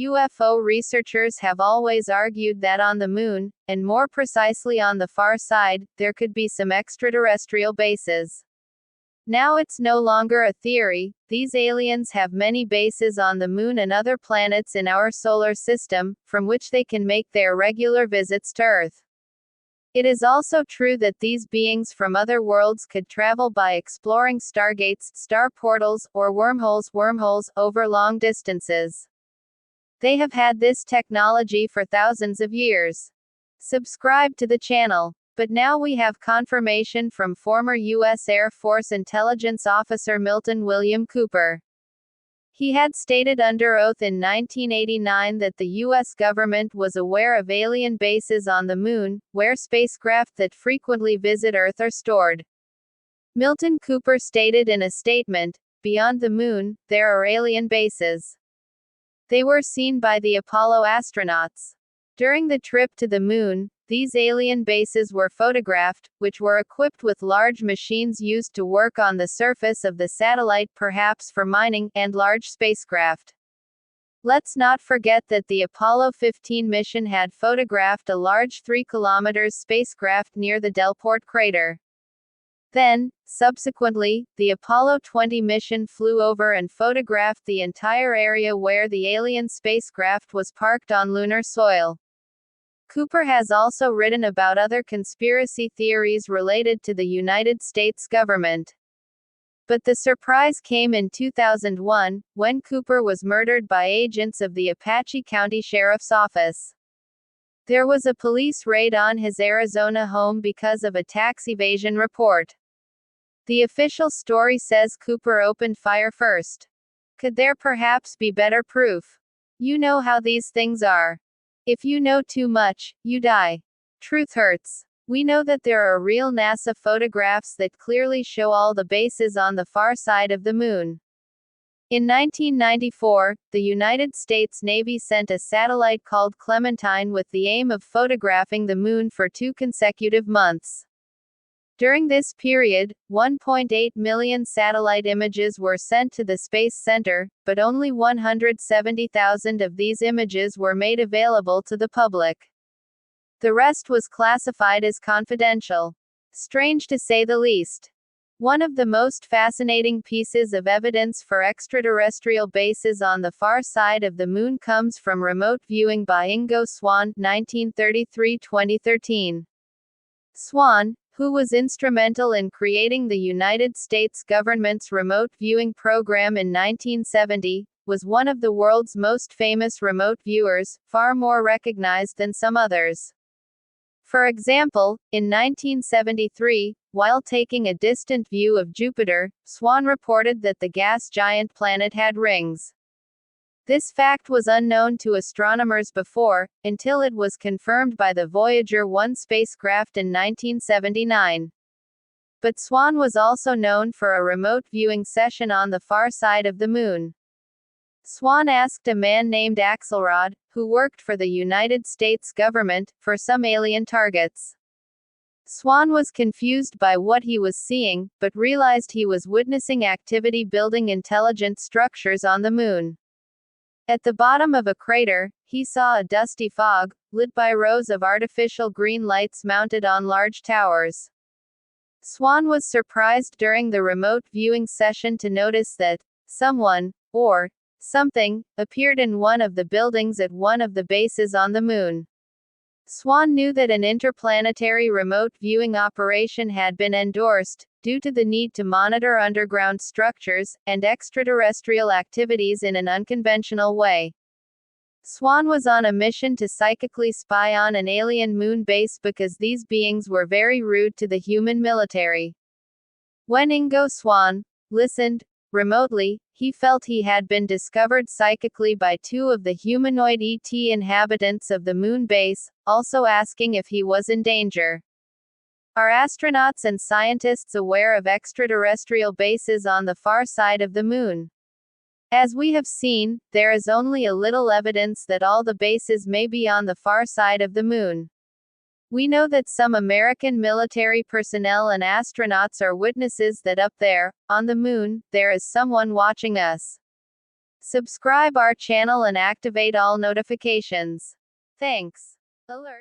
UFO researchers have always argued that on the Moon, and more precisely on the far side, there could be some extraterrestrial bases. Now it's no longer a theory, these aliens have many bases on the Moon and other planets in our solar system, from which they can make their regular visits to Earth. It is also true that these beings from other worlds could travel by exploring stargates, star portals, or wormholes over long distances. They have had this technology for thousands of years. Subscribe to the channel. But now we have confirmation from former U.S. Air Force intelligence officer Milton William Cooper. He had stated under oath in 1989 that the U.S. government was aware of alien bases on the Moon, where spacecraft that frequently visit Earth are stored. Milton Cooper stated in a statement, "Beyond the Moon, there are alien bases. They were seen by the Apollo astronauts. During the trip to the Moon, these alien bases were photographed, which were equipped with large machines used to work on the surface of the satellite, perhaps for mining, and large spacecraft." Let's not forget that the Apollo 15 mission had photographed a large 3 km spacecraft near the Delport crater. Then, subsequently, the Apollo 20 mission flew over and photographed the entire area where the alien spacecraft was parked on lunar soil. Cooper has also written about other conspiracy theories related to the United States government. But the surprise came in 2001, when Cooper was murdered by agents of the Apache County Sheriff's Office. There was a police raid on his Arizona home because of a tax evasion report. The official story says Cooper opened fire first. Could there perhaps be better proof? You know how these things are. If you know too much, you die. Truth hurts. We know that there are real NASA photographs that clearly show all the bases on the far side of the Moon. In 1994, the United States Navy sent a satellite called Clementine with the aim of photographing the Moon for 2 consecutive months. During this period, 1.8 million satellite images were sent to the Space Center, but only 170,000 of these images were made available to the public. The rest was classified as confidential. Strange to say the least. One of the most fascinating pieces of evidence for extraterrestrial bases on the far side of the Moon comes from remote viewing by Ingo Swann, 1933-2013. Swann, who was instrumental in creating the United States government's remote viewing program in 1970, was one of the world's most famous remote viewers, far more recognized than some others. For example, in 1973, while taking a distant view of Jupiter, Swann reported that the gas giant planet had rings. This fact was unknown to astronomers before, until it was confirmed by the Voyager 1 spacecraft in 1979. But Swann was also known for a remote viewing session on the far side of the Moon. Swann asked a man named Axelrod, who worked for the United States government, for some alien targets. Swann was confused by what he was seeing, but realized he was witnessing activity building intelligent structures on the Moon. At the bottom of a crater, he saw a dusty fog, lit by rows of artificial green lights mounted on large towers. Swann was surprised during the remote viewing session to notice that someone, or something, appeared in one of the buildings at one of the bases on the Moon. Swann knew that an interplanetary remote viewing operation had been endorsed, due to the need to monitor underground structures, and extraterrestrial activities in an unconventional way. Swann was on a mission to psychically spy on an alien moon base because these beings were very rude to the human military. When Ingo Swann listened remotely, he felt he had been discovered psychically by 2 of the humanoid ET inhabitants of the moon base, also asking if he was in danger. Are astronauts and scientists aware of extraterrestrial bases on the far side of the Moon? As we have seen, there is only a little evidence that all the bases may be on the far side of the Moon. We know that some American military personnel and astronauts are witnesses that up there, on the Moon, there is someone watching us. Subscribe our channel and activate all notifications. Thanks. Alert.